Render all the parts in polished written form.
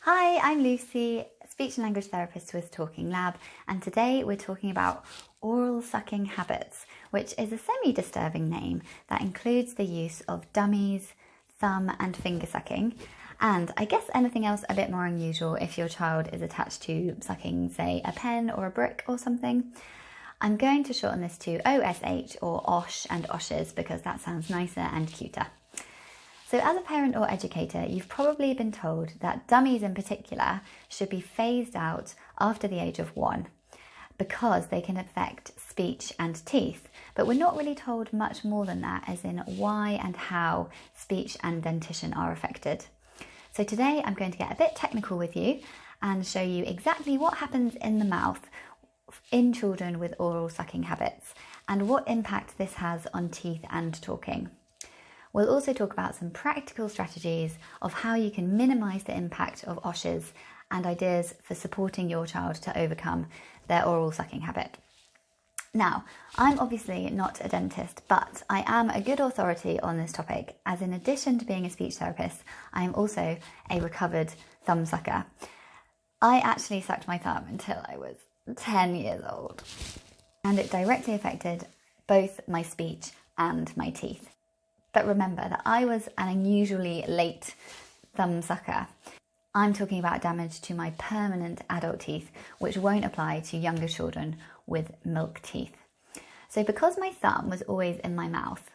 Hi, I'm Lucy, speech and language therapist with Talking Lab, and today we're talking about oral sucking habits, which is a semi-disturbing name that includes the use of dummies, thumb and finger sucking, and I guess anything else a bit more unusual if your child is attached to sucking, say, a pen or a brick or something. I'm going to shorten this to OSH or OSH and OSHs because that sounds nicer and cuter. So as a parent or educator, you've probably been told that dummies in particular should be phased out after the age of 1 because they can affect speech and teeth. But we're not really told much more than that, as in why and how speech and dentition are affected. So today I'm going to get a bit technical with you and show you exactly what happens in the mouth in children with oral sucking habits and what impact this has on teeth and talking. We'll also talk about some practical strategies of how you can minimise the impact of OSHs and ideas for supporting your child to overcome their oral sucking habit. Now, I'm obviously not a dentist, but I am a good authority on this topic, as in addition to being a speech therapist, I am also a recovered thumb sucker. I actually sucked my thumb until I was 10 years old, and it directly affected both my speech and my teeth. But remember that I was an unusually late thumb sucker. I'm talking about damage to my permanent adult teeth, which won't apply to younger children with milk teeth. So because my thumb was always in my mouth,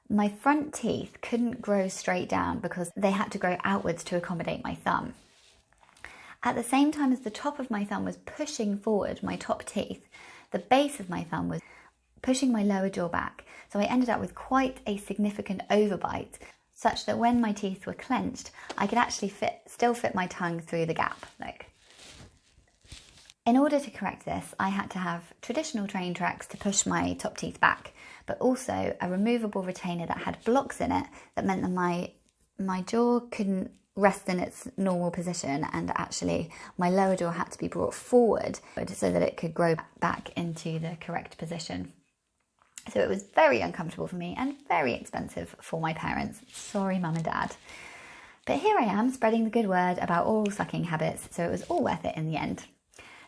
my front teeth couldn't grow straight down because they had to grow outwards to accommodate my thumb. At the same time as the top of my thumb was pushing forward my top teeth, the base of my thumb was pushing my lower jaw back, so I ended up with quite a significant overbite, such that when my teeth were clenched, I could actually still fit my tongue through the gap. Like. In order to correct this, I had to have traditional train tracks to push my top teeth back, but also a removable retainer that had blocks in it that meant that my jaw couldn't rest in its normal position, and actually my lower jaw had to be brought forward so that it could grow back into the correct position. So it was very uncomfortable for me and very expensive for my parents. Sorry, mum and dad. But here I am spreading the good word about oral sucking habits, so it was all worth it in the end.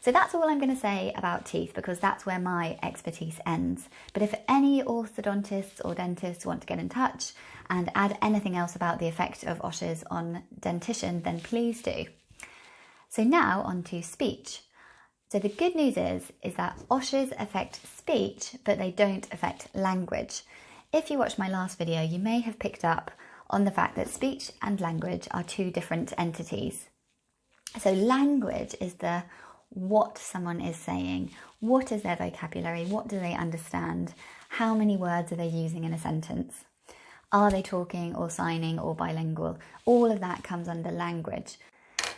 So that's all I'm going to say about teeth because that's where my expertise ends. But if any orthodontists or dentists want to get in touch and add anything else about the effect of OSHs on dentition, then please do. So now on to speech. So the good news is that OSHs affect speech, but they don't affect language. If you watched my last video, you may have picked up on the fact that speech and language are two different entities. So language is the what someone is saying, what is their vocabulary, what do they understand, how many words are they using in a sentence, are they talking or signing or bilingual, all of that comes under language.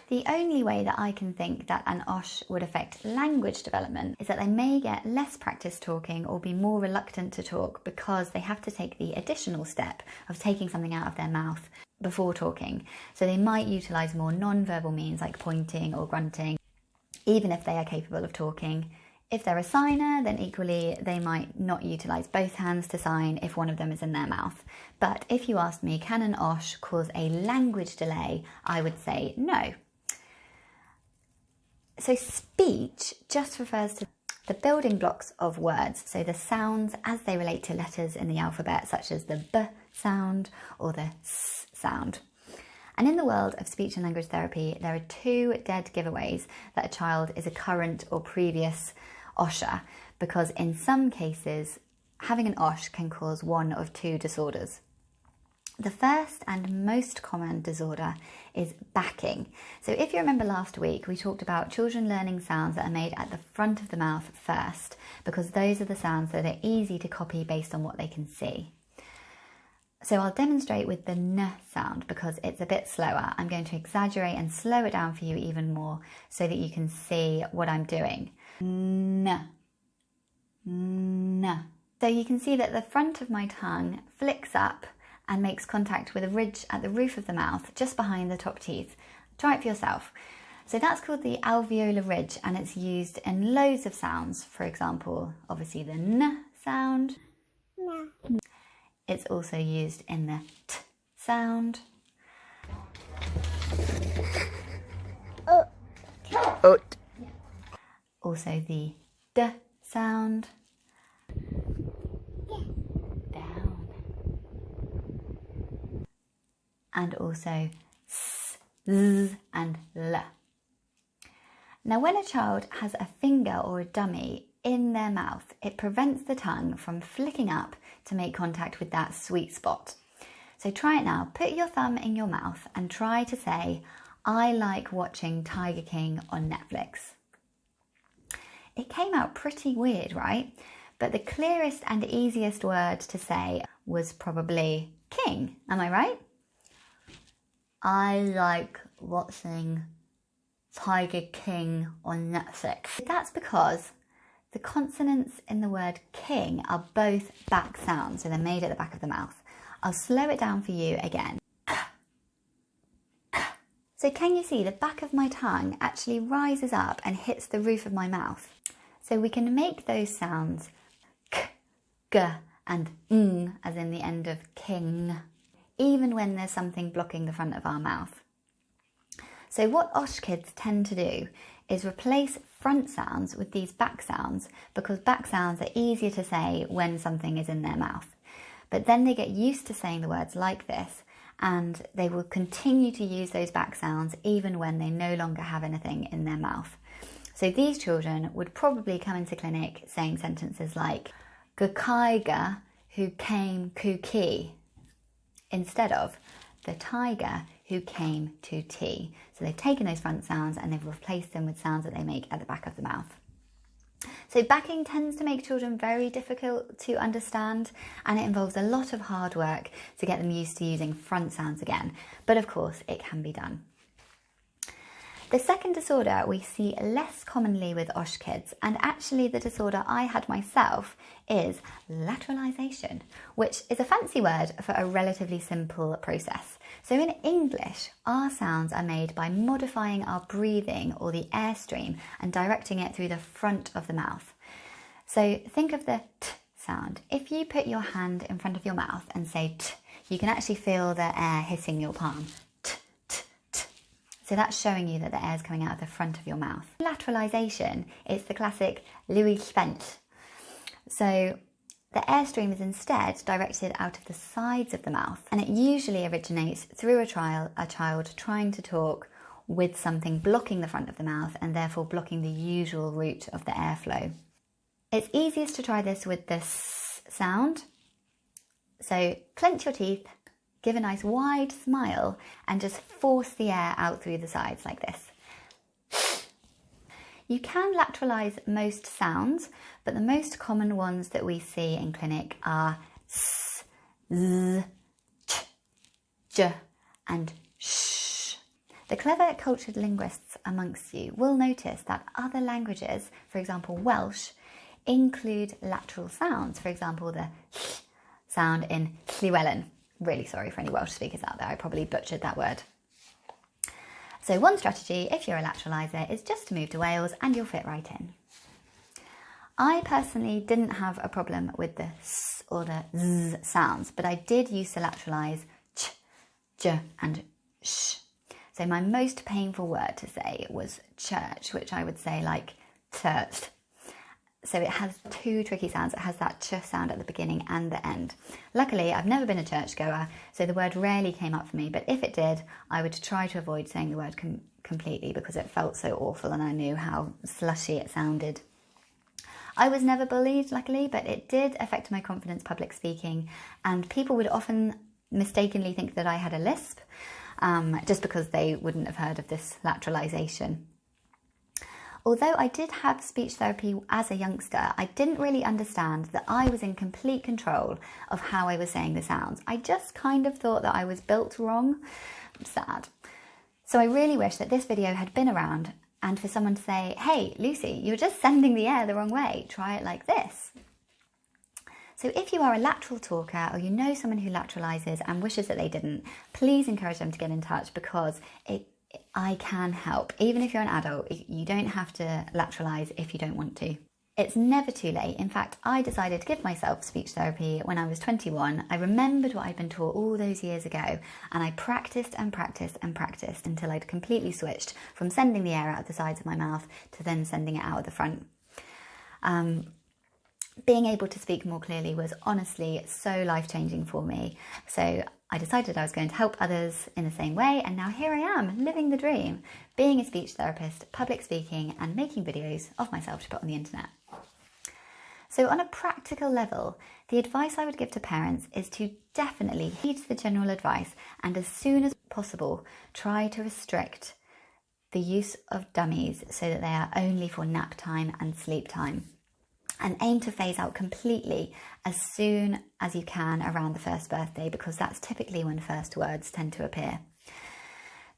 The only way that I can think that an OSH would affect language development is that they may get less practice talking or be more reluctant to talk because they have to take the additional step of taking something out of their mouth before talking. So they might utilise more non-verbal means like pointing or grunting, even if they are capable of talking. If they're a signer, then equally they might not utilise both hands to sign if one of them is in their mouth. But if you asked me, can an OSH cause a language delay, I would say no. So speech just refers to the building blocks of words, so the sounds as they relate to letters in the alphabet, such as the B sound or the S sound. And in the world of speech and language therapy, there are two dead giveaways that a child is a current or previous OSHer, because in some cases, having an OSH can cause one of two disorders. The first and most common disorder is backing. So if you remember last week, we talked about children learning sounds that are made at the front of the mouth first, because those are the sounds that are easy to copy based on what they can see. So I'll demonstrate with the N sound because it's a bit slower. I'm going to exaggerate and slow it down for you even more so that you can see what I'm doing. N. N. So you can see that the front of my tongue flicks up and makes contact with a ridge at the roof of the mouth, just behind the top teeth. Try it for yourself. So that's called the alveolar ridge, and it's used in loads of sounds. For example, obviously the N sound. No. It's also used in the T sound. Ut. Also the D sound. Down. And also S, Z and L. Now when a child has a finger or a dummy in their mouth, it prevents the tongue from flicking up to make contact with that sweet spot. So try it now. Put your thumb in your mouth and try to say, I like watching Tiger King on Netflix. It came out pretty weird, right? But the clearest and easiest word to say was probably king. Am I right? I like watching Tiger King on Netflix. That's because the consonants in the word king are both back sounds, so they're made at the back of the mouth. I'll slow it down for you again. So can you see the back of my tongue actually rises up and hits the roof of my mouth? So we can make those sounds k, g and ng as in the end of king, even when there's something blocking the front of our mouth. So what Osh kids tend to do is replace front sounds with these back sounds because back sounds are easier to say when something is in their mouth. But then they get used to saying the words like this and they will continue to use those back sounds even when they no longer have anything in their mouth. So these children would probably come into clinic saying sentences like "Gakaiga who came kuki" instead of "the tiger who came to tea." So they've taken those front sounds and they've replaced them with sounds that they make at the back of the mouth. So backing tends to make children very difficult to understand, and it involves a lot of hard work to get them used to using front sounds again. But of course, it can be done. The second disorder we see less commonly with Osh kids, and actually the disorder I had myself, is lateralization, which is a fancy word for a relatively simple process. So in English, our sounds are made by modifying our breathing or the airstream and directing it through the front of the mouth. So think of the t sound. If you put your hand in front of your mouth and say t, you can actually feel the air hitting your palm. So that's showing you that the air is coming out of the front of your mouth. Lateralization is the classic Louis Spence. So the airstream is instead directed out of the sides of the mouth, and it usually originates through a child trying to talk with something blocking the front of the mouth and therefore blocking the usual route of the airflow. It's easiest to try this with the S sound. So clench your teeth, give a nice wide smile and just force the air out through the sides like this. You can lateralize most sounds, but the most common ones that we see in clinic are S, Z, Ch, J and Sh. The clever cultured linguists amongst you will notice that other languages, for example Welsh, include lateral sounds. For example, the ll sound in Llywelyn. Really sorry for any Welsh speakers out there, I probably butchered that word. So one strategy, if you're a lateralizer, is just to move to Wales and you'll fit right in. I personally didn't have a problem with the S or the Z sounds, but I did used to lateralize Ch, J and Sh. So my most painful word to say was church, which I would say like church. So it has two tricky sounds. It has that ch sound at the beginning and the end. Luckily, I've never been a churchgoer, so the word rarely came up for me, but if it did, I would try to avoid saying the word completely because it felt so awful and I knew how slushy it sounded. I was never bullied, luckily, but it did affect my confidence public speaking, and people would often mistakenly think that I had a lisp, just because they wouldn't have heard of this lateralization. Although I did have speech therapy as a youngster, I didn't really understand that I was in complete control of how I was saying the sounds. I just kind of thought that I was built wrong. Sad. So I really wish that this video had been around and for someone to say, hey, Lucy, you're just sending the air the wrong way. Try it like this. So if you are a lateral talker or you know someone who lateralizes and wishes that they didn't, please encourage them to get in touch because I can help. Even if you're an adult, you don't have to lateralize if you don't want to. It's never too late. In fact, I decided to give myself speech therapy when I was 21. I remembered what I'd been taught all those years ago, and I practiced and practiced and practiced until I'd completely switched from sending the air out of the sides of my mouth to then sending it out of the front. Being able to speak more clearly was honestly so life-changing for me. So I decided I was going to help others in the same way, and now here I am, living the dream, being a speech therapist, public speaking, and making videos of myself to put on the internet. So on a practical level, the advice I would give to parents is to definitely heed the general advice and as soon as possible, try to restrict the use of dummies so that they are only for nap time and sleep time. And aim to phase out completely as soon as you can around the first birthday, because that's typically when first words tend to appear.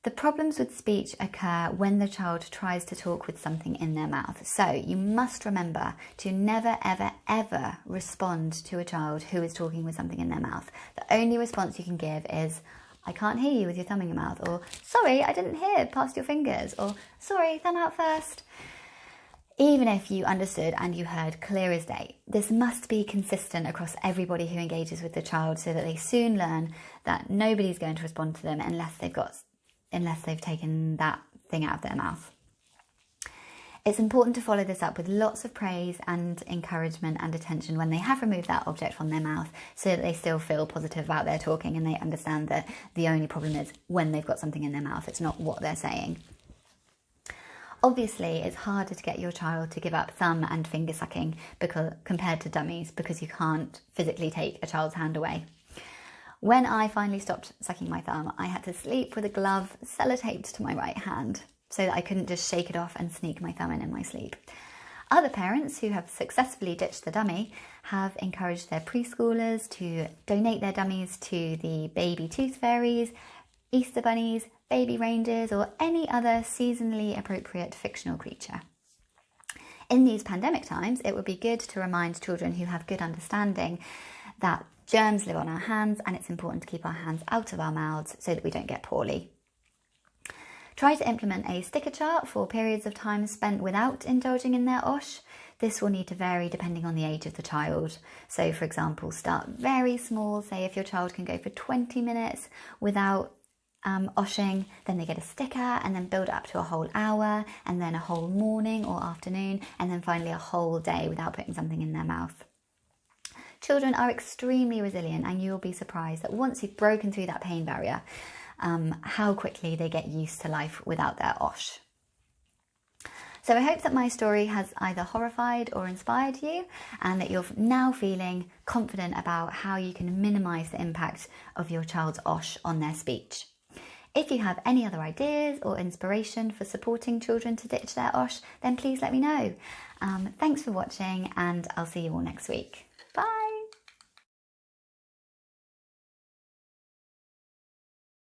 The problems with speech occur when the child tries to talk with something in their mouth. So you must remember to never, ever, ever respond to a child who is talking with something in their mouth. The only response you can give is, I can't hear you with your thumb in your mouth, or sorry, I didn't hear past your fingers, or sorry, thumb out first. Even if you understood and you heard clear as day, this must be consistent across everybody who engages with the child so that they soon learn that nobody's going to respond to them unless they've taken that thing out of their mouth. It's important to follow this up with lots of praise and encouragement and attention when they have removed that object from their mouth so that they still feel positive about their talking and they understand that the only problem is when they've got something in their mouth, it's not what they're saying. Obviously, it's harder to get your child to give up thumb and finger sucking compared to dummies because you can't physically take a child's hand away. When I finally stopped sucking my thumb, I had to sleep with a glove sellotaped to my right hand so that I couldn't just shake it off and sneak my thumb in my sleep. Other parents who have successfully ditched the dummy have encouraged their preschoolers to donate their dummies to the baby tooth fairies, Easter bunnies, baby reindeers, or any other seasonally appropriate fictional creature. In these pandemic times, it would be good to remind children who have good understanding that germs live on our hands and it's important to keep our hands out of our mouths so that we don't get poorly. Try to implement a sticker chart for periods of time spent without indulging in their OSH. This will need to vary depending on the age of the child. So, for example, start very small. Say if your child can go for 20 minutes without oshing, then they get a sticker, and then build up to a whole hour, and then a whole morning or afternoon, and then finally a whole day without putting something in their mouth. Children are extremely resilient, and you'll be surprised that once you've broken through that pain barrier, how quickly they get used to life without their OSH. So I hope that my story has either horrified or inspired you, and that you're now feeling confident about how you can minimise the impact of your child's OSH on their speech. If you have any other ideas or inspiration for supporting children to ditch their OSH, then please let me know. Thanks for watching, and I'll see you all next week. Bye!